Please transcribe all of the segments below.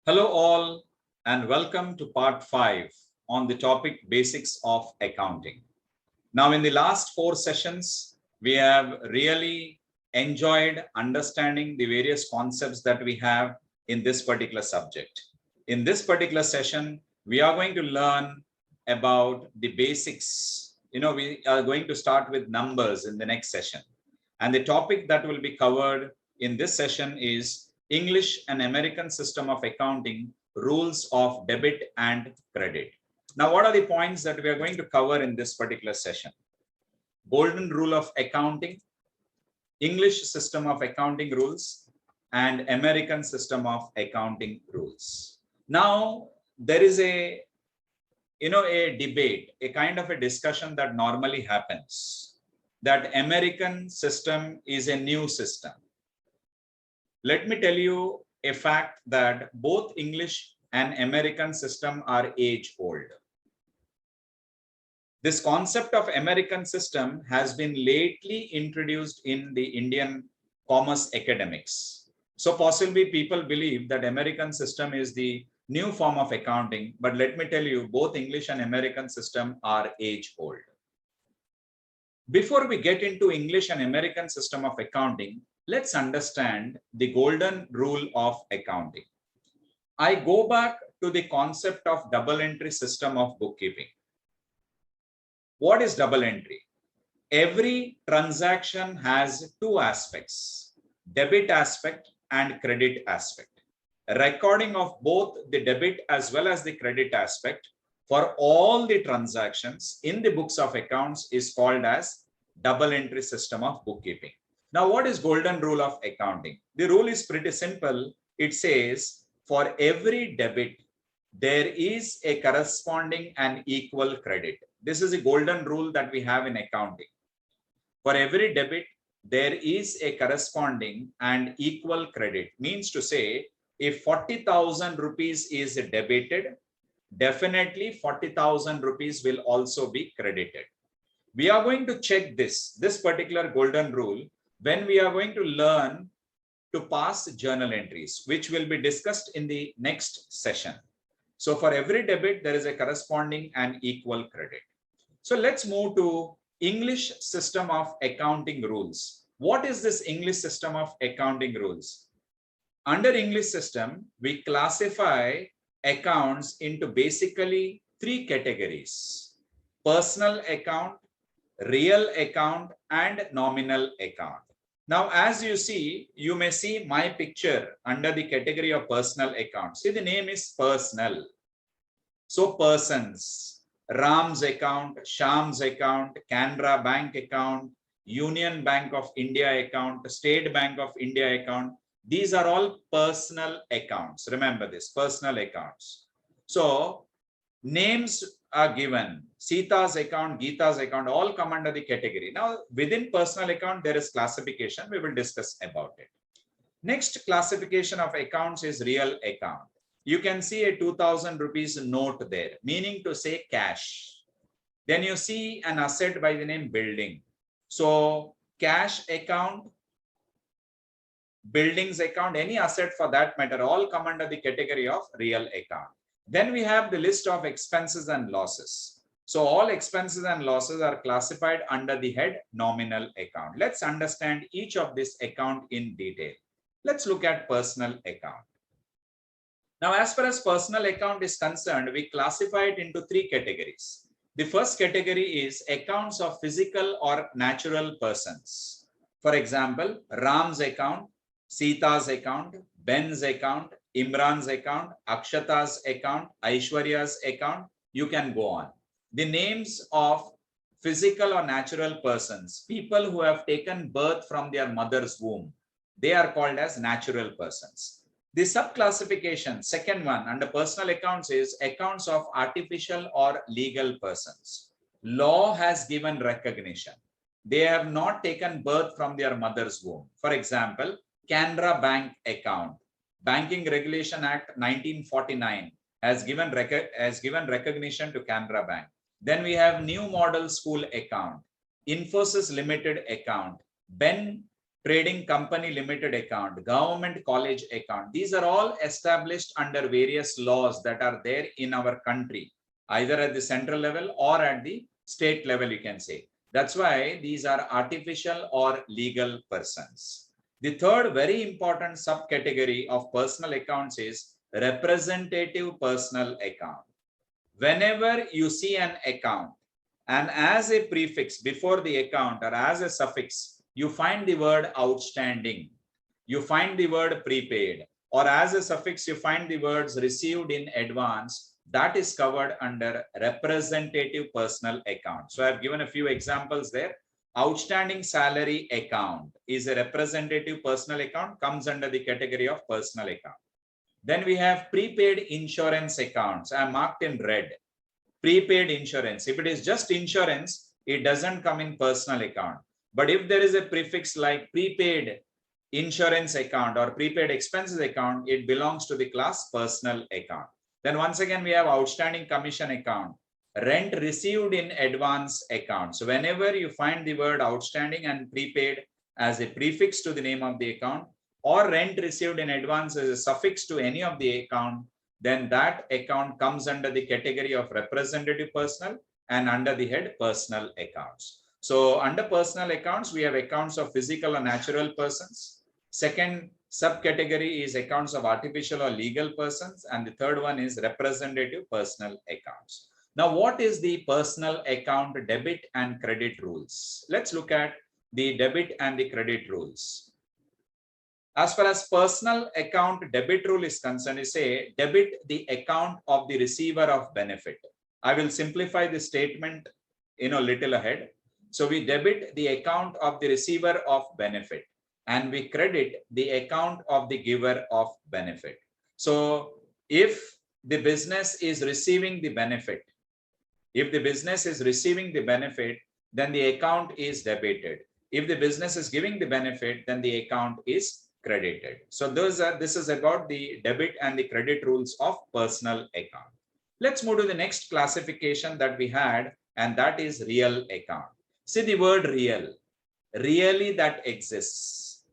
Hello all and welcome to part 5 on the topic basics of accounting. Now in the last 4 sessions, we have really enjoyed understanding the various concepts that we have in this particular subject. In this particular session, we are going to learn about the basics. We are going to start with numbers in the next session. And the topic that will be covered in this session is English and American system of accounting, rules of debit and credit. Now, what are the points that we are going to cover in this particular session? Golden rule of accounting, English system of accounting rules, and American system of accounting rules. Now, there is a debate, a kind of a discussion that normally happens, that American system is a new system. Let me tell you a fact that both English and American system are age old. This concept of American system has been lately introduced in the Indian commerce academics. So possibly people believe that American system is the new form of accounting, but let me tell you, both English and American system are age old. Before we get into English and American system of accounting, let's understand the golden rule of accounting. I go back to the concept of double entry system of bookkeeping. What is double entry? Every transaction has two aspects, debit aspect and credit aspect. A recording of both the debit as well as the credit aspect for all the transactions in the books of accounts is called as double entry system of bookkeeping. Now, what is golden rule of accounting? The rule is pretty simple. It says for every debit, there is a corresponding and equal credit. This is a golden rule that we have in accounting. For every debit, there is a corresponding and equal credit. Means to say, if 40,000 rupees is debited, definitely 40,000 rupees will also be credited. We are going to check this particular golden rule when we are going to learn to pass journal entries, which will be discussed in the next session. So for every debit, there is a corresponding and equal credit. So let's move to English system of accounting rules. What is this English system of accounting rules? Under English system, we classify accounts into basically three categories: personal account, real account, and nominal account. Now, as you see, you may see my picture under the category of personal account. See, the name is personal. So persons, Ram's account, Sham's account, Canara Bank account, Union Bank of India account, State Bank of India account. These are all personal accounts. Remember this, personal accounts. So names are given. Sita's account, Geeta's account, all come under the category. Now, within personal account, there is classification. We will discuss about it. Next classification of accounts is real account. You can see a 2,000 rupees note there, meaning to say cash. Then you see an asset by the name building. So cash account, buildings account, any asset for that matter, all come under the category of real account. Then we have the list of expenses and losses. So all expenses and losses are classified under the head nominal account. Let's understand each of this account in detail. Let's look at personal account. Now, as far as personal account is concerned, we classify it into three categories. The first category is accounts of physical or natural persons. For example, Ram's account, Sita's account, Ben's account, Imran's account, Akshata's account, Aishwarya's account. You can go on. The names of physical or natural persons, people who have taken birth from their mother's womb, they are called as natural persons. The subclassification, second one under personal accounts, is accounts of artificial or legal persons. Law has given recognition. They have not taken birth from their mother's womb. For example, Canara Bank account. Banking Regulation Act 1949 has given recognition to Canara Bank. Then we have New Model School account, Infosys Limited account, Ben trading company limited account, government college account. These are all established under various laws that are there in our country, either at the central level or at the state level, you can say. That's why these are artificial or legal persons. The third very important subcategory of personal accounts is representative personal account. Whenever you see an account and as a prefix before the account or as a suffix, you find the word outstanding, you find the word prepaid, or as a suffix, you find the words received in advance, that is covered under representative personal account. So I've given a few examples there. Outstanding salary account is a representative personal account, comes under the category of personal account. Then we have prepaid insurance accounts. I marked in red. Prepaid insurance. If it is just insurance, it doesn't come in personal account. But if there is a prefix like prepaid insurance account or prepaid expenses account, it belongs to the class personal account. Then once again, we have outstanding commission account, rent received in advance account. So whenever you find the word outstanding and prepaid as a prefix to the name of the account, or rent received in advance as a suffix to any of the account, then that account comes under the category of representative personal and under the head personal accounts. So under personal accounts, we have accounts of physical or natural persons. Second subcategory is accounts of artificial or legal persons. And the third one is representative personal accounts. Now, what is the personal account debit and credit rules? Let's look at the debit and the credit rules. As far as personal account debit rule is concerned, you say debit the account of the receiver of benefit. I will simplify the statement little ahead. So we debit the account of the receiver of benefit and we credit the account of the giver of benefit. So if the business is receiving the benefit, then the account is debited. If the business is giving the benefit, then the account is credited. So this is about the debit and the credit rules of personal account. Let's move to the next classification that we had, and that is real account. See the word real, really that exists.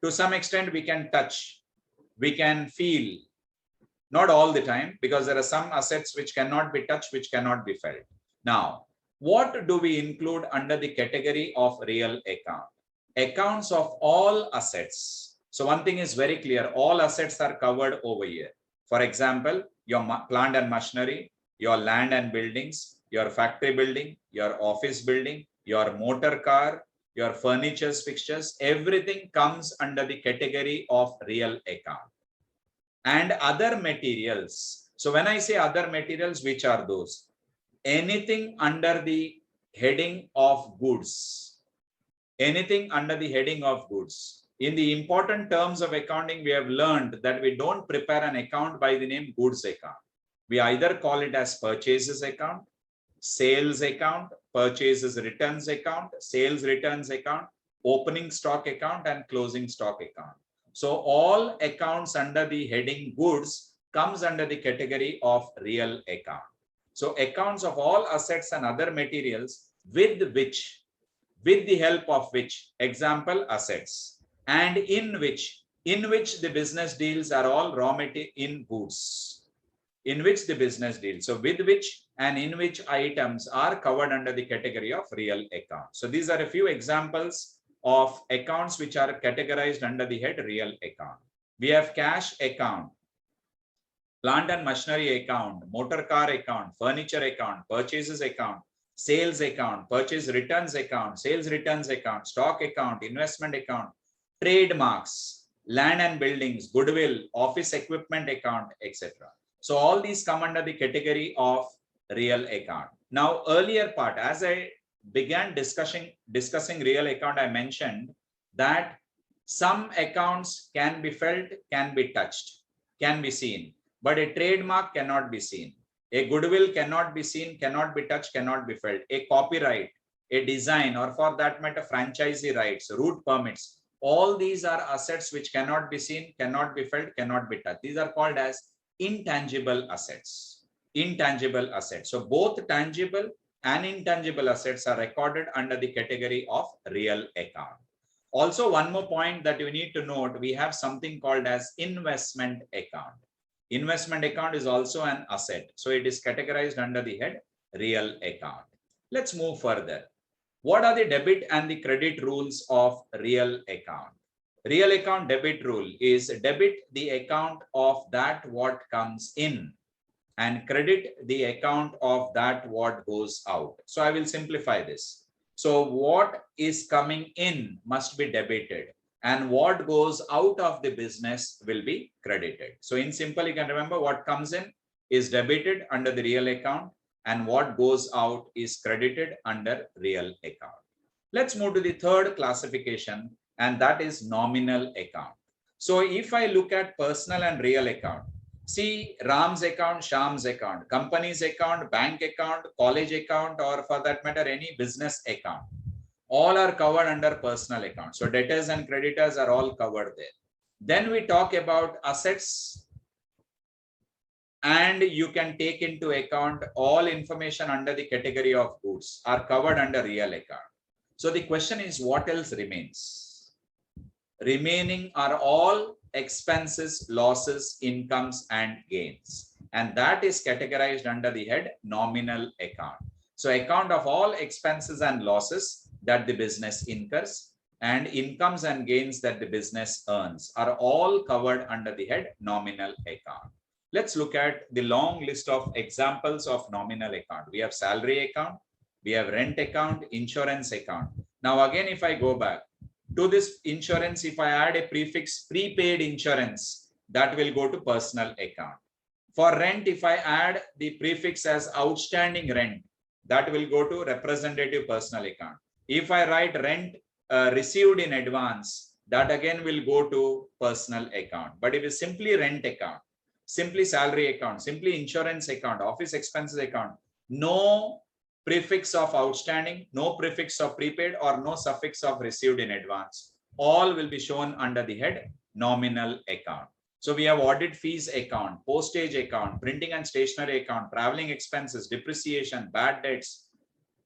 To some extent, we can touch, we can feel, not all the time, because there are some assets which cannot be touched, which cannot be felt. Now, what do we include under the category of real account? Accounts of all assets. So one thing is very clear, all assets are covered over here. For example, your plant and machinery, your land and buildings, your factory building, your office building, your motor car, your furniture, fixtures, everything comes under the category of real account. And other materials. So when I say other materials, which are those? Anything under the heading of goods. Anything under the heading of goods. In the important terms of accounting, we have learned that we don't prepare an account by the name goods account. We either call it as purchases account, sales account, purchases returns account, sales returns account, opening stock account, and closing stock account. So all accounts under the heading goods comes under the category of real account. So accounts of all assets and other materials with the help of which, example, assets, and in which the business deals are all raw material in goods, in which the business deals. So with which and in which items are covered under the category of real account. So these are a few examples of accounts which are categorized under the head real account. We have cash account, plant and machinery account, motor car account, furniture account, purchases account, sales account, purchase returns account, sales returns account, stock account, investment account, trademarks, land and buildings, goodwill, office equipment account, etc. So all these come under the category of real account. Now, earlier part, as I began discussing real account, I mentioned that some accounts can be felt, can be touched, can be seen, but a trademark cannot be seen. A goodwill cannot be seen, cannot be touched, cannot be felt. A copyright, a design, or for that matter, franchisee rights, route permits, all these are assets which cannot be seen, cannot be felt, cannot be touched. These are called as intangible assets. Intangible assets. So both tangible and intangible assets are recorded under the category of real account. Also, one more point that you need to note, we have something called as investment account. Investment account is also an asset. So it is categorized under the head real account. Let's move further. What are the debit and the credit rules of real account? Real account debit rule is debit the account of that what comes in and credit the account of that what goes out. So I will simplify this. So what is coming in must be debited and what goes out of the business will be credited. So in simple, you can remember what comes in is debited under the real account and what goes out is credited under real account. Let's move to the third classification, and that is nominal account. So if I look at personal and real account, see Ram's account, Sham's account, company's account, bank account, college account, or for that matter, any business account, all are covered under personal account. So debtors and creditors are all covered there. Then we talk about assets, and you can take into account all information under the category of goods are covered under real account. So the question is, what else remains? Remaining are all expenses, losses, incomes, and gains. And that is categorized under the head nominal account. So account of all expenses and losses that the business incurs and incomes and gains that the business earns are all covered under the head nominal account. Let's look at the long list of examples of nominal account. We have salary account, we have rent account, insurance account. Now again, if I go back to this insurance, if I add a prefix prepaid insurance, that will go to personal account. For rent, if I add the prefix as outstanding rent, that will go to representative personal account. If I write rent received in advance, that again will go to personal account. But if it's simply rent account, simply salary account, simply insurance account, office expenses account, no prefix of outstanding, no prefix of prepaid, or no suffix of received in advance, all will be shown under the head nominal account. So we have audit fees account, postage account, printing and stationery account, traveling expenses, depreciation, bad debts.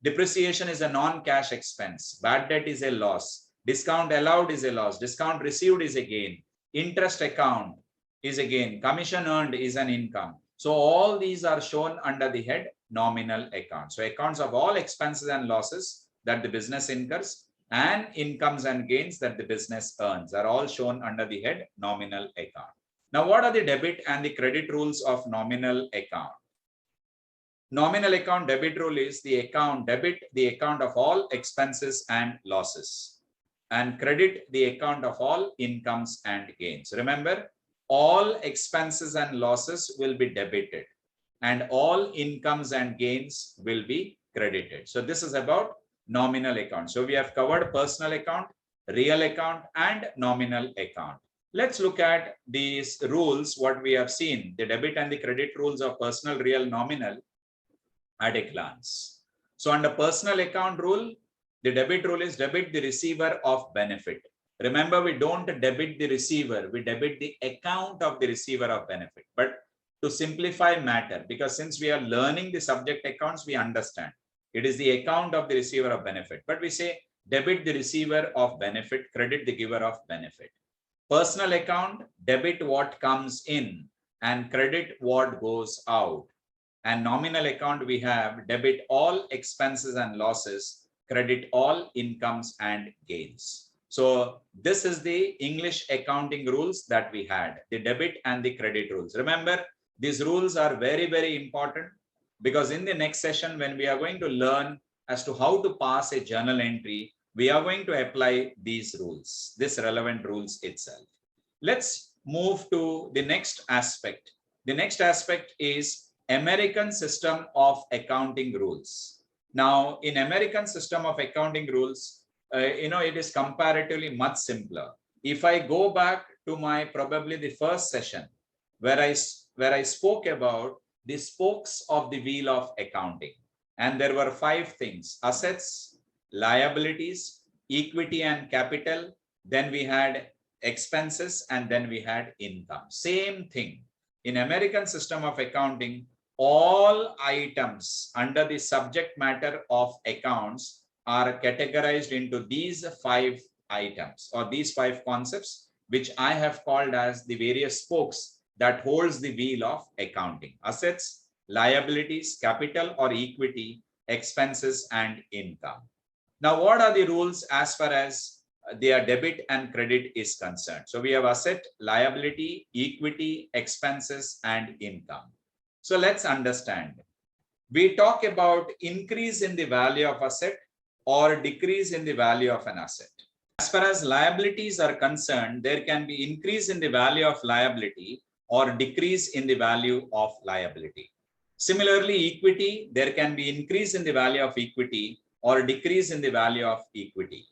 Depreciation is a non-cash expense. Bad debt is a loss. Discount allowed is a loss. Discount received is a gain. Interest account is a gain. Commission earned is an income. So all these are shown under the head nominal account. So accounts of all expenses and losses that the business incurs and incomes and gains that the business earns are all shown under the head nominal account. Now, what are the debit and the credit rules of nominal account? Nominal account debit rule is the account debit the account of all expenses and losses and credit the account of all incomes and gains. Remember, all expenses and losses will be debited and all incomes and gains will be credited. So this is about nominal account. So we have covered personal account, real account, and nominal account. Let's look at these rules, what we have seen, the debit and the credit rules of personal, real, nominal at a glance. So under personal account rule, the debit rule is debit the receiver of benefit. Remember, we don't debit the receiver, we debit the account of the receiver of benefit. But to simplify matter, because since we are learning the subject accounts, we understand it is the account of the receiver of benefit. But we say debit the receiver of benefit, credit the giver of benefit. Personal account, debit what comes in and credit what goes out. And nominal account, we have debit all expenses and losses, credit all incomes and gains. So this is the English accounting rules that we had, the debit and the credit rules. Remember, these rules are very, very important because in the next session, when we are going to learn as to how to pass a journal entry, we are going to apply these rules, this relevant rules itself. Let's move to the next aspect. The next aspect is American system of accounting rules. Now, in American system of accounting rules, it is comparatively much simpler. If I go back to my probably the first session where I spoke about the spokes of the wheel of accounting, and there were 5 things: assets, liabilities, equity and capital, then we had expenses, and then we had income. Same thing in American system of accounting, all items under the subject matter of accounts are categorized into these 5 items or these 5 concepts, which I have called as the various spokes that holds the wheel of accounting: assets, liabilities, capital or equity, expenses, and income. Now, what are the rules as far as their debit and credit is concerned? So we have asset, liability, equity, expenses, and income. So let's understand. We talk about increase in the value of asset or decrease in the value of an asset. As far as liabilities are concerned, there can be increase in the value of liability or decrease in the value of liability. Similarly, equity, there can be increase in the value of equity or decrease in the value of equity.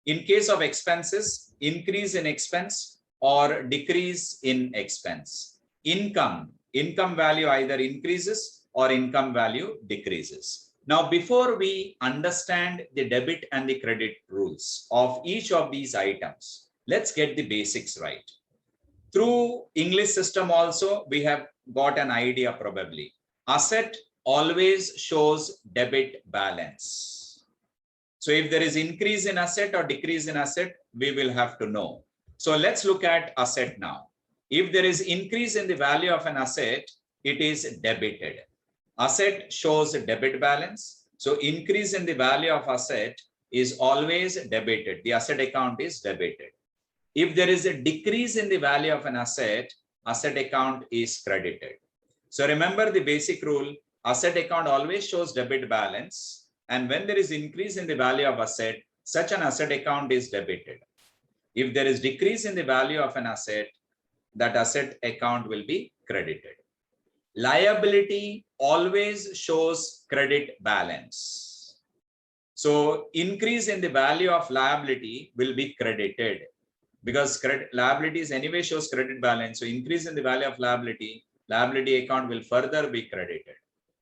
In case of expenses, increase in expense or decrease in expense. Income value either increases or income value decreases. Now, before we understand the debit and the credit rules of each of these items, let's get the basics right. Through English system also, we have got an idea probably. Asset always shows debit balance. So if there is increase in asset or decrease in asset, we will have to know. So let's look at asset now. If there is increase in the value of an asset, it is debited. Asset shows debit balance. So increase in the value of asset is always debited. The asset account is debited. If there is a decrease in the value of an asset account is credited. So remember the basic rule, asset account always shows debit balance. And when there is increase in the value of asset, such an asset account is debited. If there is decrease in the value of an asset, that asset account will be credited. Liability always shows credit balance. So increase in the value of liability will be credited because liabilities anyway shows credit balance. So increase in the value of liability account will further be credited.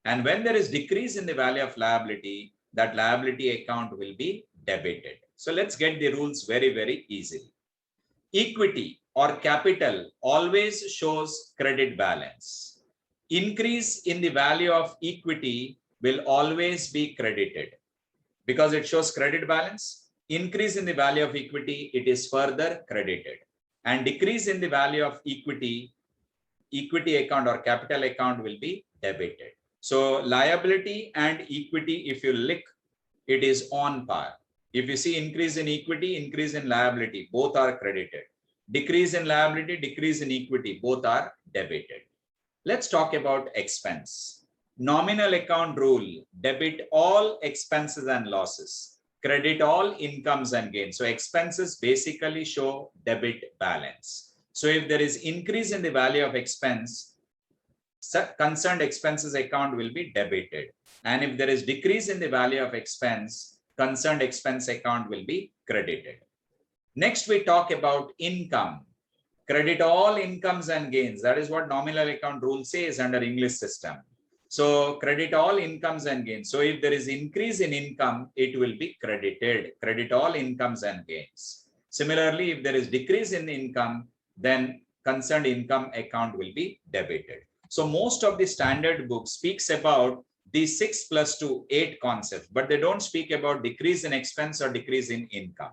And when there is decrease in the value of liability, that liability account will be debited. So let's get the rules very, very easily. Equity or capital always shows credit balance. Increase in the value of equity will always be credited because it shows credit balance. Increase in the value of equity, it is further credited. And decrease in the value of equity account or capital account will be debited. So liability and equity, if you look, it is on par. If you see increase in equity, increase in liability, both are credited. Decrease in liability, decrease in equity, both are debited. Let's talk about expense. Nominal account rule, debit all expenses and losses, credit all incomes and gains. So expenses basically show debit balance. So if there is increase in the value of expense, concerned expenses account will be debited. And if there is decrease in the value of expense, concerned expense account will be credited. Next, we talk about income. Credit all incomes and gains. That is what nominal account rule says under English system. So credit all incomes and gains. So if there is increase in income, it will be credited. Credit all incomes and gains. Similarly, if there is decrease in income, then concerned income account will be debited. So most of the standard book speaks about the 6 + 2, 8 concepts, but they don't speak about decrease in expense or decrease in income.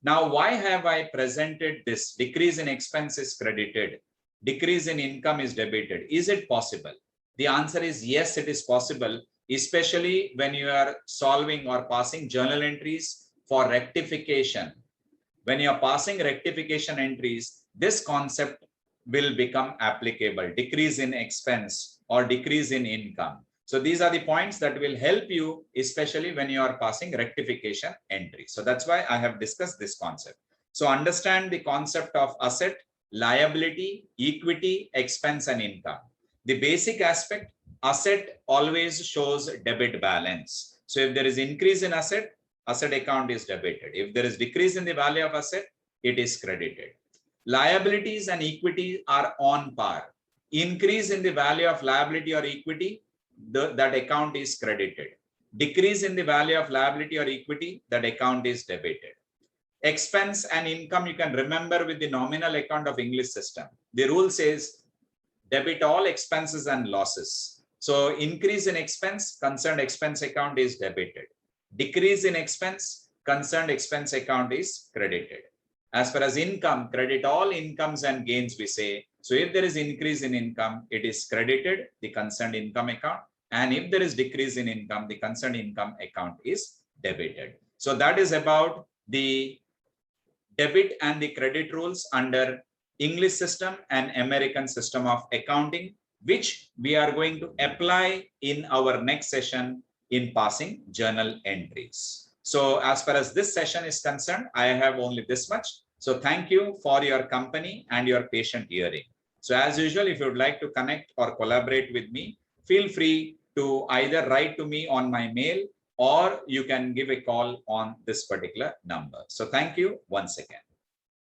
Now, why have I presented this? Decrease in expense is credited, decrease in income is debited. Is it possible? The answer is yes, it is possible, especially when you are solving or passing journal entries for rectification. When you are passing rectification entries, this concept will become applicable, decrease in expense or decrease in income. So these are the points that will help you, especially when you are passing rectification entry. So that's why I have discussed this concept. So understand the concept of asset, liability, equity, expense, and income. The basic aspect, asset always shows debit balance. So if there is increase in asset account is debited. If there is decrease in the value of asset, it is credited. Liabilities and equity are on par. Increase in the value of liability or equity, that account is credited. Decrease in the value of liability or equity, that account is debited. Expense and income, you can remember with the nominal account of English system. The rule says debit all expenses and losses. So increase in expense, concerned expense account is debited. Decrease in expense, concerned expense account is credited. As far as income, credit all incomes and gains we say. So if there is increase in income, it is credited, the concerned income account. And if there is decrease in income, the concerned income account is debited. So that is about the debit and the credit rules under English system and American system of accounting, which we are going to apply in our next session in passing journal entries. So as far as this session is concerned, I have only this much. So thank you for your company and your patient hearing. So as usual, if you would like to connect or collaborate with me, feel free to either write to me on my mail or you can give a call on this particular number. So thank you once again.